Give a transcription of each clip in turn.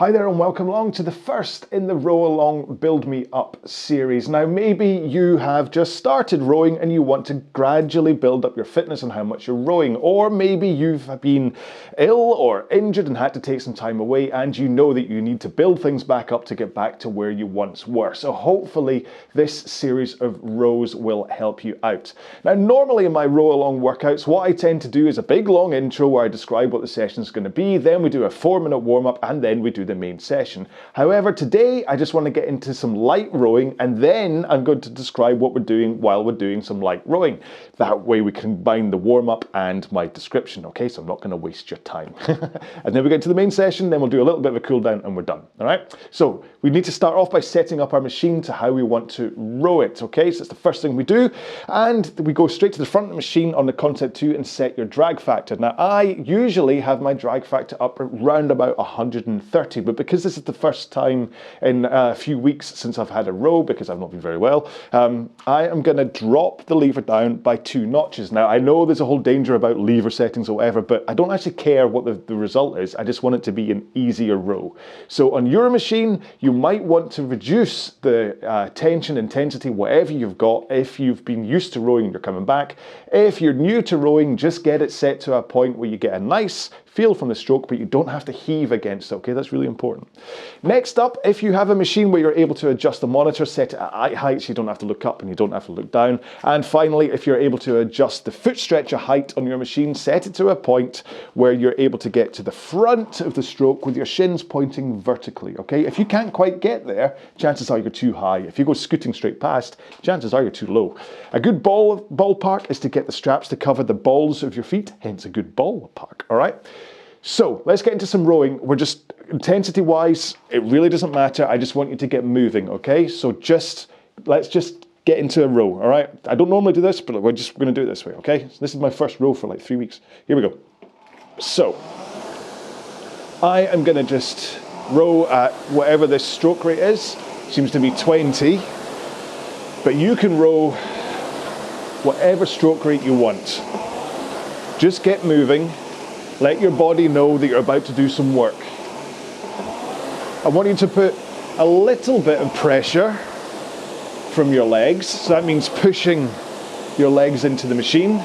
Hi there and welcome along to the first in the Row Along Build Me Up series. Now maybe you have just started rowing and you want to gradually build up your fitness and how much you're rowing, or maybe you've been ill or injured and had to take some time away and you know that you need to build things back up to get back to where you once were. So hopefully this series of rows will help you out. Now normally in my Row Along workouts what I tend to do is a big long intro where I describe what the session is going to be, then we do a 4-minute warm-up and then we do the main session. However, today I just want to get into some light rowing and then I'm going to describe what we're doing while we're doing some light rowing. That way we combine the warm-up and my description, okay? So I'm not going to waste your time. And then we get to the main session, then we'll do a little bit of a cool down and we're done, all right? So we need to start off by setting up our machine to how we want to row it, okay? So that's the first thing we do. And we go straight to the front of the machine on the Concept 2 and set your drag factor. Now I usually have my drag factor up around about 130, but because this is the first time in a few weeks since I've had a row, because I've not been very well, I am going to drop the lever down by 2 notches. Now I know there's a whole danger about lever settings or whatever, but I don't actually care what the result is. I just want it to be an easier row. So on your machine, you might want to reduce the tension, intensity, whatever you've got. If you've been used to rowing and you're coming back, if you're new to rowing, just get it set to a point where you get a nice feel from the stroke, but you don't have to heave against it, okay? That's really important. Next up, if you have a machine where you're able to adjust the monitor, set it at eye height so you don't have to look up and you don't have to look down. And finally, if you're able to adjust the foot stretcher height on your machine, set it to a point where you're able to get to the front of the stroke with your shins pointing vertically, okay? If you can't quite get there, chances are you're too high. If you go scooting straight past, chances are you're too low. A good ballpark is to get the straps to cover the balls of your feet, hence a good ballpark, all right? So let's get into some rowing. We're just, intensity-wise, it really doesn't matter. I just want you to get moving, okay? So let's just get into a row, all right? I don't normally do this, but we're going to do it this way, okay? So this is my first row for like 3 weeks. Here we go. So I am going to just row at whatever this stroke rate is. Seems to be 20, but you can row whatever stroke rate you want. Just get moving. Let your body know that you're about to do some work. I want you to put a little bit of pressure from your legs. So that means pushing your legs into the machine.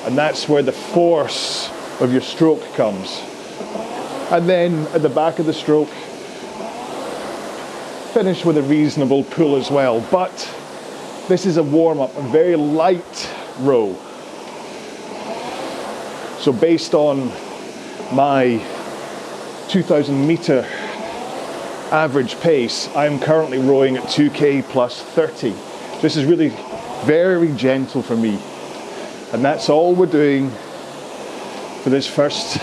And that's where the force of your stroke comes. And then at the back of the stroke, finish with a reasonable pull as well. But this is a warm-up, a very light row. So based on my 2,000 meter average pace, I'm currently rowing at 2K plus 30. This is really very gentle for me. And that's all we're doing for this first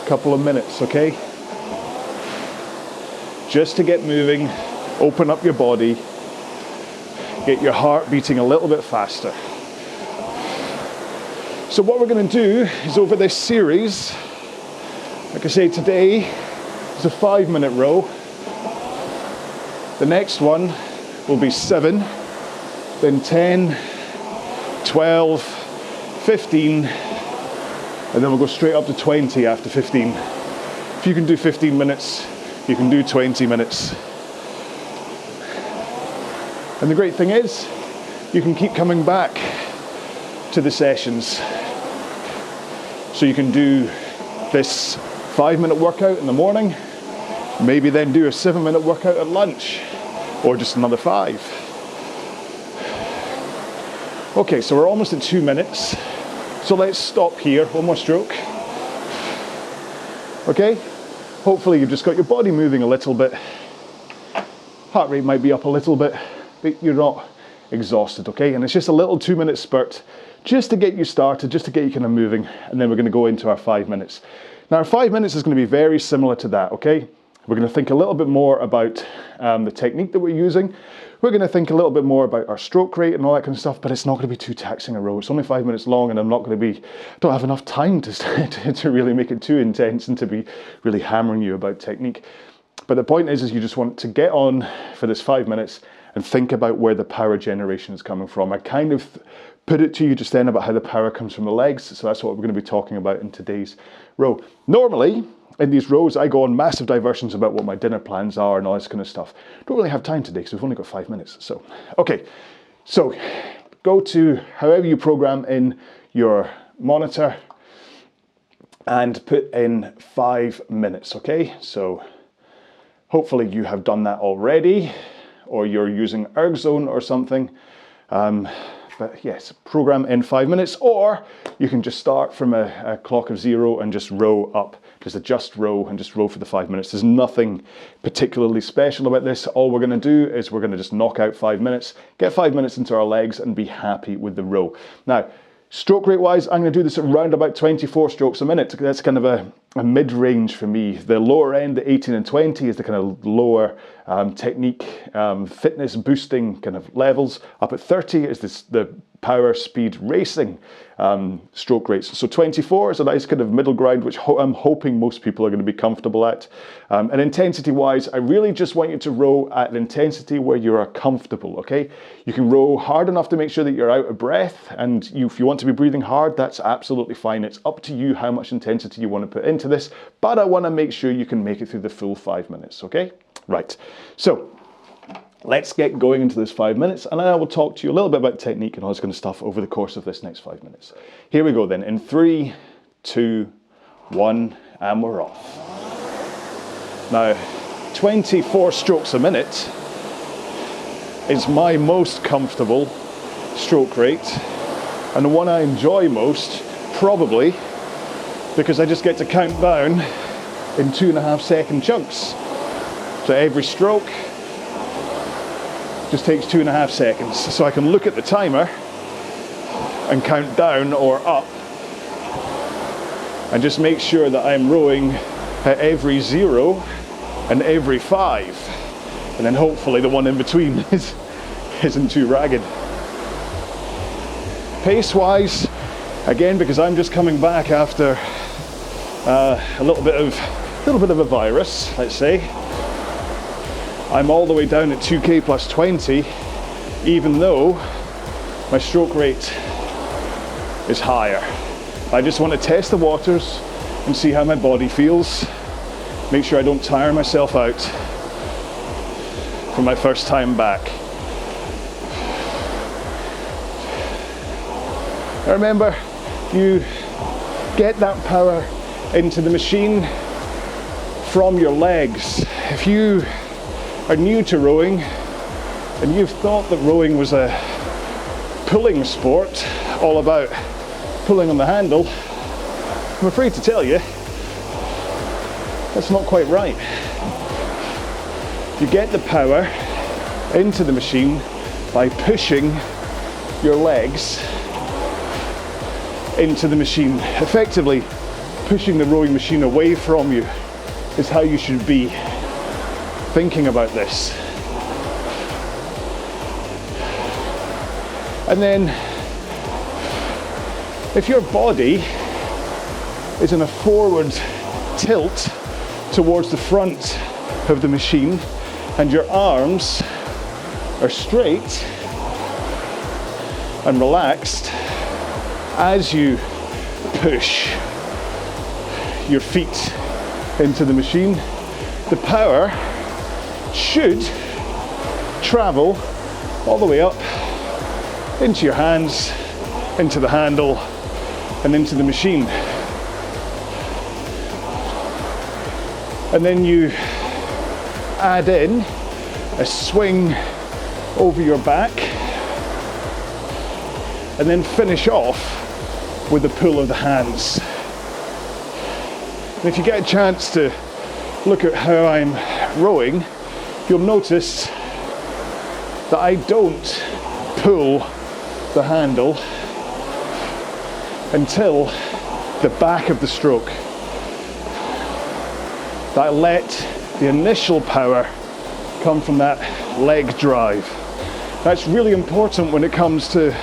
couple of minutes, okay? Just to get moving, open up your body, get your heart beating a little bit faster. So what we're going to do is over this series, like I say, today is a 5-minute row. The next one will be 7, then 10, 12, 15, and then we'll go straight up to 20 after 15. If you can do 15 minutes, you can do 20 minutes. And the great thing is, you can keep coming back to the sessions. So you can do this 5-minute workout in the morning, maybe then do a 7-minute workout at lunch, or just another 5. Okay, so we're almost at 2 minutes. So let's stop here, one more stroke. Okay, hopefully you've just got your body moving a little bit. Heart rate might be up a little bit, but you're not exhausted, okay? And it's just a little 2-minute spurt just to get you started, just to get you kind of moving, and then we're going to go into our 5 minutes. Now our 5 minutes is going to be very similar to that, okay? We're going to think a little bit more about the technique that we're using. We're going to think a little bit more about our stroke rate and all that kind of stuff, but it's not going to be too taxing a row. It's only 5 minutes long and I don't have enough time to really make it too intense and to be really hammering you about technique. But the point is you just want to get on for this 5 minutes and think about where the power generation is coming from. I kind of put it to you just then about how the power comes from the legs, so that's what we're going to be talking about in today's row. Normally, in these rows, I go on massive diversions about what my dinner plans are and all this kind of stuff. Don't really have time today because we've only got 5 minutes. So, okay. So, go to however you program in your monitor and put in 5 minutes, okay? So, hopefully you have done that already, or you're using ErgZone or something. But yes, program in 5 minutes, or you can just start from a clock of 0 and just row up. Just adjust row and just row for the 5 minutes. There's nothing particularly special about this. All we're going to do is we're going to just knock out 5 minutes, get 5 minutes into our legs and be happy with the row. Now, stroke rate wise, I'm going to do this at around about 24 strokes a minute. That's kind of a mid-range for me. The lower end, the 18 and 20, is the kind of lower technique, fitness boosting kind of levels. Up at 30 is the power speed racing stroke rates. So 24 is a nice kind of middle ground, which I'm hoping most people are going to be comfortable at. And intensity wise, I really just want you to row at an intensity where you are comfortable, okay? You can row hard enough to make sure that you're out of breath, and if you want to be breathing hard, that's absolutely fine. It's up to you how much intensity you want to put into this, but I want to make sure you can make it through the full 5 minutes, okay? Right, so let's get going into this 5 minutes, and then I will talk to you a little bit about technique and all this kind of stuff over the course of this next 5 minutes. Here we go then, in 3, 2, 1, and we're off. Now, 24 strokes a minute is my most comfortable stroke rate, and the one I enjoy most, probably, because I just get to count down in 2.5 second chunks. So every stroke just takes 2.5 seconds. So I can look at the timer and count down or up and just make sure that I'm rowing at every 0 and every 5. And then hopefully the one in between isn't too ragged. Pace-wise, again, because I'm just coming back after a little bit of a virus, let's say, I'm all the way down at 2k plus 20, even though my stroke rate is higher. I just want to test the waters and see how my body feels, make sure I don't tire myself out for my first time back. Remember, you get that power into the machine from your legs. If you are new to rowing and you've thought that rowing was a pulling sport, all about pulling on the handle, I'm afraid to tell you, that's not quite right. You get the power into the machine by pushing your legs into the machine. Effectively, pushing the rowing machine away from you is how you should be thinking about this. And then, if your body is in a forward tilt towards the front of the machine and your arms are straight and relaxed as you push your feet into the machine, the power should travel all the way up into your hands, into the handle, and into the machine. And then you add in a swing over your back, and then finish off with the pull of the hands. And if you get a chance to look at how I'm rowing, you'll notice that I don't pull the handle until the back of the stroke. That I let the initial power come from that leg drive. That's really important when it comes to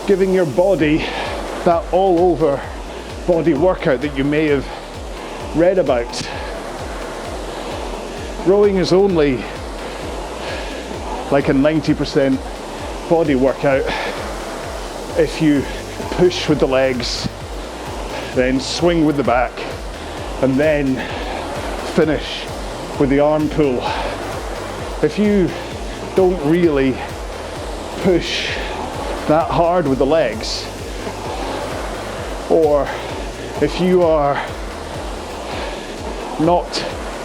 giving your body that all-over body workout that you may have read about. Rowing is only like a 90% body workout if you push with the legs then swing with the back, and then finish with the arm pull. If you don't really push that hard with the legs, or if you are not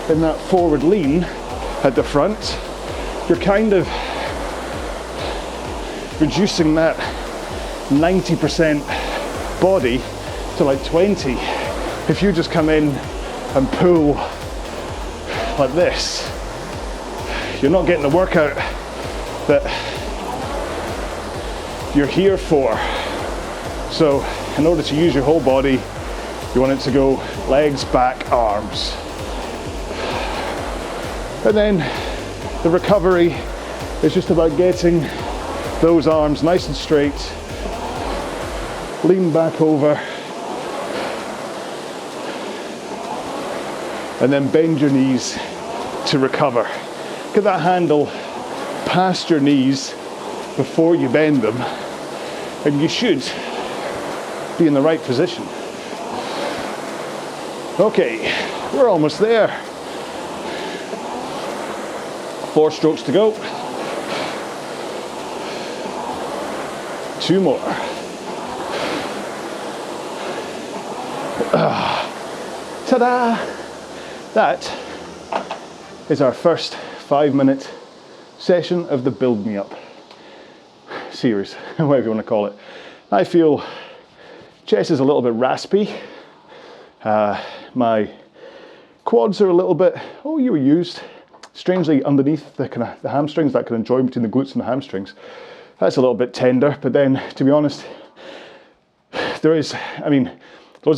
in that forward lean at the front, you're kind of reducing that 90% body to like 20. If you just come in and pull like this, you're not getting the workout that you're here for. So in order to use your whole body, you want it to go legs, back, arms. And then the recovery is just about getting those arms nice and straight. Lean back over. And then bend your knees to recover. Get that handle past your knees before you bend them, and you should be in the right position. Okay, we're almost there. 4 strokes to go. 2 more. Ta-da! That is our first 5-minute session of the Build Me Up series, whatever you want to call it. I feel chest is a little bit raspy. My quads are a little bit, you were used. Strangely, underneath the hamstrings, that kind of joint between the glutes and the hamstrings, that's a little bit tender. But then, to be honest, loads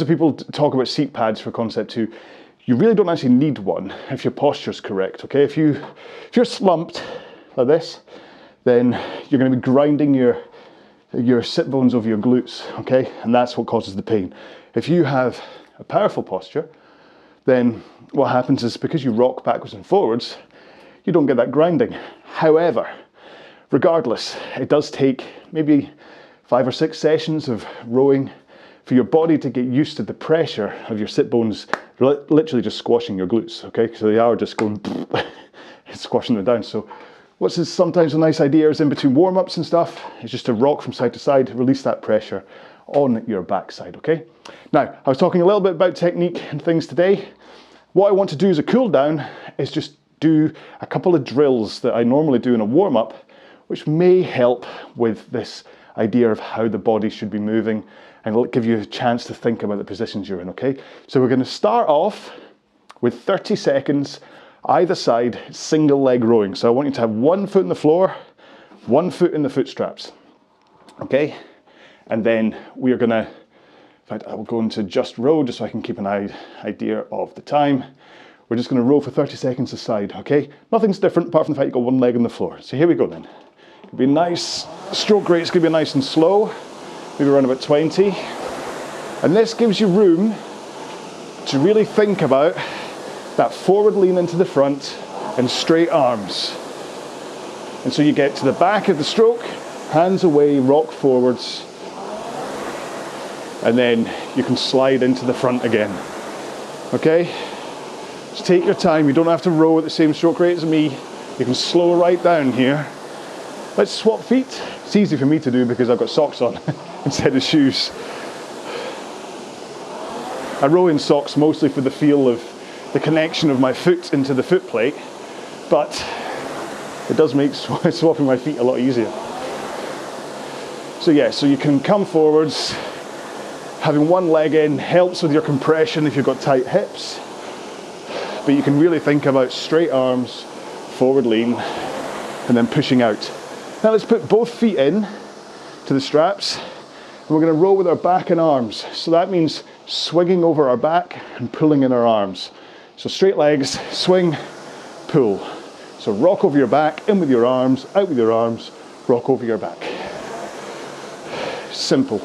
of people talk about seat pads for Concept 2. You really don't actually need one if your posture's correct, okay? If you're slumped like this, then you're going to be grinding your sit bones over your glutes, okay? And that's what causes the pain. If you have a powerful posture, then what happens is, because you rock backwards and forwards, you don't get that grinding. However, regardless, it does take maybe 5 or 6 sessions of rowing for your body to get used to the pressure of your sit bones literally just squashing your glutes, okay? So they are just going, squashing them down. So what's sometimes a nice idea is, in between warm-ups and stuff, is just to rock from side to side, release that pressure on your backside, okay? Now, I was talking a little bit about technique and things today. What I want to do as a cool down is just do a couple of drills that I normally do in a warm-up, which may help with this idea of how the body should be moving, and it'll give you a chance to think about the positions you're in, okay? So we're going to start off with 30 seconds either side, single leg rowing. So I want you to have 1 foot on the floor, 1 foot in the foot straps, okay? And then we are going to, in fact, I will go into just row just so I can keep an idea of the time. We're just going to row for 30 seconds aside, okay? Nothing's different apart from the fact you've got 1 leg on the floor. So here we go then. It'll be nice, stroke rate's going to be nice and slow, maybe around about 20. And this gives you room to really think about that forward lean into the front and straight arms. And so you get to the back of the stroke, hands away, rock forwards, and then you can slide into the front again. Okay? Just take your time. You don't have to row at the same stroke rate as me. You can slow right down here. Let's swap feet. It's easy for me to do because I've got socks on instead of shoes. I row in socks mostly for the feel of the connection of my foot into the foot plate, but it does make swapping my feet a lot easier. So yeah, so you can come forwards. Having 1 leg in helps with your compression if you've got tight hips, but you can really think about straight arms, forward lean, and then pushing out. Now let's put both feet in to the straps, and we're going to row with our back and arms. So that means swinging over our back and pulling in our arms. So straight legs, swing, pull. So rock over your back, in with your arms, out with your arms, rock over your back. Simple.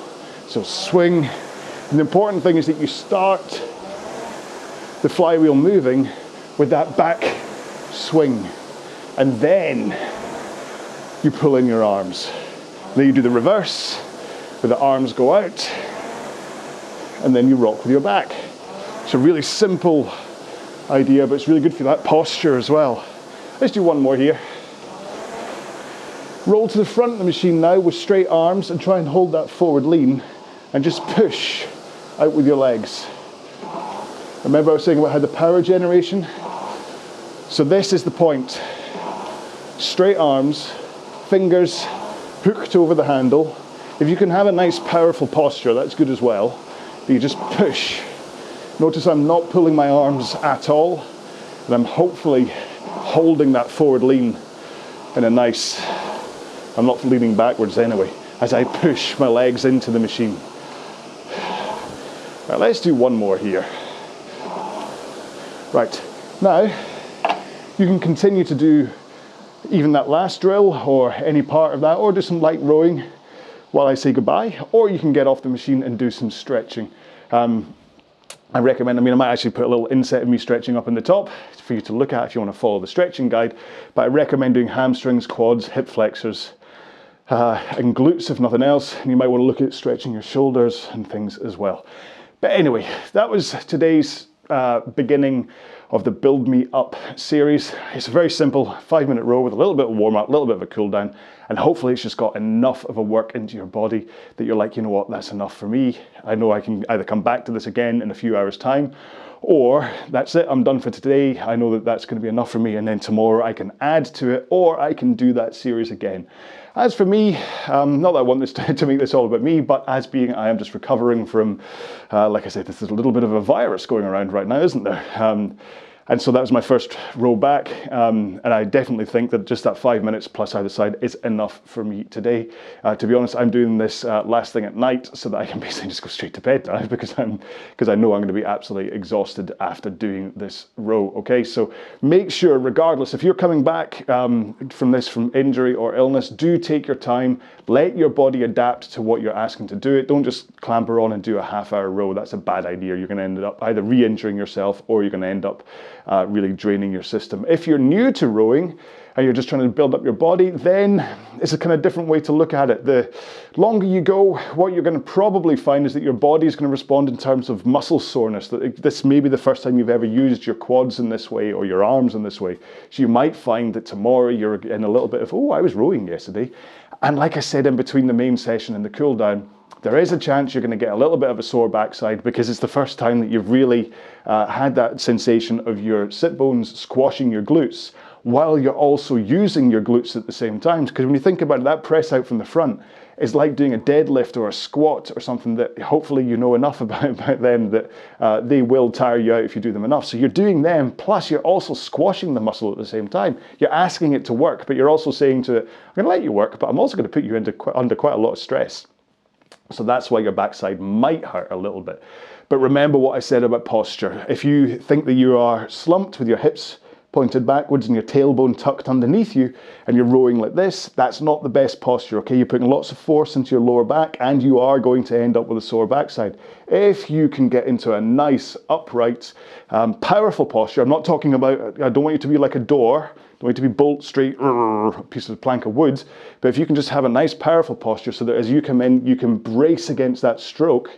So swing. And the important thing is that you start the flywheel moving with that back swing, and then you pull in your arms. Then you do the reverse, where the arms go out, and then you rock with your back. It's a really simple idea, but it's really good for that posture as well. Let's do one more here. Roll to the front of the machine now with straight arms and try and hold that forward lean and just push out with your legs. Remember I was saying about how the power generation? So this is the point. Straight arms, fingers hooked over the handle. If you can have a nice powerful posture, that's good as well. But you just push. Notice I'm not pulling my arms at all, and I'm hopefully holding that forward lean in a nice, I'm not leaning backwards anyway, as I push my legs into the machine. Right, let's do one more here. Right, now you can continue to do even that last drill or any part of that, or do some light rowing while I say goodbye, or you can get off the machine and do some stretching. I recommend, I might actually put a little inset of me stretching up in the top for you to look at if you want to follow the stretching guide, but I recommend doing hamstrings, quads, hip flexors, and glutes if nothing else, and you might want to look at stretching your shoulders and things as well. But anyway, that was today's beginning of the Build Me Up series. It's a very simple 5-minute row with a little bit of warm up, a little bit of a cool down, and hopefully it's just got enough of a work into your body that you're like, you know what, that's enough for me. I know I can either come back to this again in a few hours time, or that's it, I'm done for today. I know that that's going to be enough for me, and then tomorrow I can add to it, or I can do that series again. As for me, not that I want this to make this all about me, but as being I am just recovering from, like I said, this is a little bit of a virus going around right now, isn't there? And so that was my first row back, and I definitely think that just that 5 minutes plus either side is enough for me today. To be honest, I'm doing this last thing at night so that I can basically just go straight to bed now because I know I'm going to be absolutely exhausted after doing this row. Okay, so make sure, regardless, if you're coming back from this from injury or illness, do take your time. Let your body adapt to what you're asking to do it. Don't just clamber on and do a half-hour row. That's a bad idea. You're going to end up either re-injuring yourself or you're going to end up really draining your system. If you're new to rowing and you're just trying to build up your body, then it's a kind of different way to look at it. The longer you go, what you're going to probably find is that your body is going to respond in terms of muscle soreness. That this may be the first time you've ever used your quads in this way or your arms in this way. So you might find that tomorrow you're in a little bit of, oh, I was rowing yesterday. And like I said, in between the main session and the cool down, there is a chance you're going to get a little bit of a sore backside because it's the first time that you've really had that sensation of your sit bones squashing your glutes while you're also using your glutes at the same time. Because when you think about it, that press out from the front is like doing a deadlift or a squat or something that hopefully you know enough about them that they will tire you out if you do them enough. So you're doing them, plus you're also squashing the muscle at the same time. You're asking it to work, but you're also saying to it, I'm going to let you work, but I'm also going to put you under quite a lot of stress. So that's why your backside might hurt a little bit. But remember what I said about posture. If you think that you are slumped with your hips pointed backwards and your tailbone tucked underneath you and you're rowing like this, that's not the best posture, okay? You're putting lots of force into your lower back and you are going to end up with a sore backside. If you can get into a nice, upright, powerful posture, I'm not talking about, I don't want you to be like a door, don't want you to be bolt straight, piece of plank of wood, but if you can just have a nice powerful posture so that as you come in, you can brace against that stroke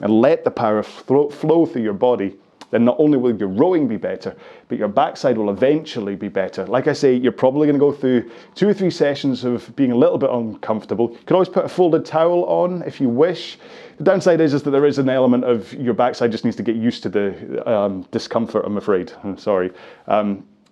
and let the power flow through your body, then not only will your rowing be better, but your backside will eventually be better. Like I say, you're probably going to go through 2 or 3 sessions of being a little bit uncomfortable. You can always put a folded towel on if you wish. The downside is that there is an element of your backside just needs to get used to the discomfort, I'm afraid. I'm sorry.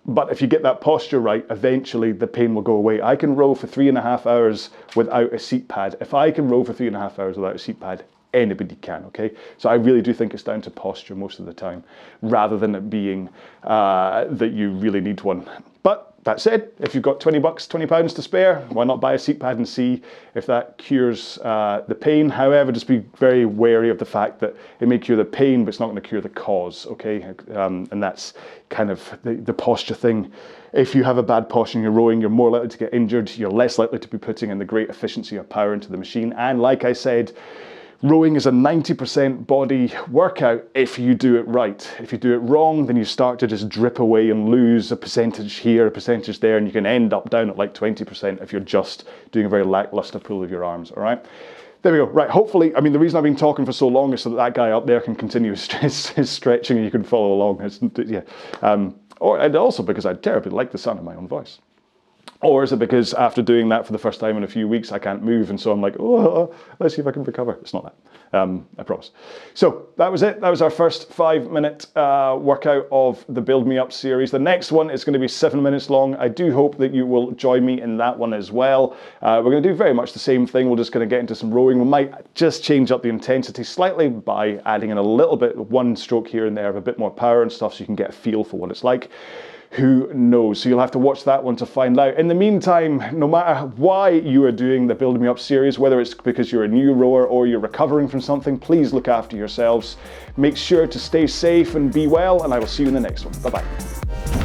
But if you get that posture right, eventually the pain will go away. I can row for 3.5 hours without a seat pad. If I can row for 3.5 hours without a seat pad, anybody can, okay? So I really do think it's down to posture most of the time, rather than it being that you really need one. But that said, if you've got 20 bucks, 20 pounds to spare, why not buy a seat pad and see if that cures the pain? However, just be very wary of the fact that it may cure the pain, but it's not going to cure the cause, okay? And that's kind of the posture thing. If you have a bad posture and you're rowing, you're more likely to get injured. You're less likely to be putting in the great efficiency of power into the machine. And like I said, rowing is a 90% body workout if you do it right. If you do it wrong, then you start to just drip away and lose a percentage here, a percentage there, and you can end up down at like 20% if you're just doing a very lackluster pull of your arms, all right? there we go. Right, hopefully, I mean, the reason I've been talking for so long is so that guy up there can continue his stretching and you can follow along. And also because I terribly like the sound of my own voice. Or is it because after doing that for the first time in a few weeks, I can't move, and so I'm like, oh, let's see if I can recover. It's not that. I promise. So that was it. That was our first 5-minute workout of the Build Me Up series. The next one is going to be 7 minutes long. I do hope that you will join me in that one as well. We're going to do very much the same thing. We're just going to get into some rowing. We might just change up the intensity slightly by adding in a little bit, one stroke here and there of a bit more power and stuff, so you can get a feel for what it's like. Who knows? So you'll have to watch that one to find out. In the meantime, no matter why you are doing the Build Me Up series, whether it's because you're a new rower or you're recovering from something, please look after yourselves. Make sure to stay safe and be well, and I will see you in the next one. Bye-bye.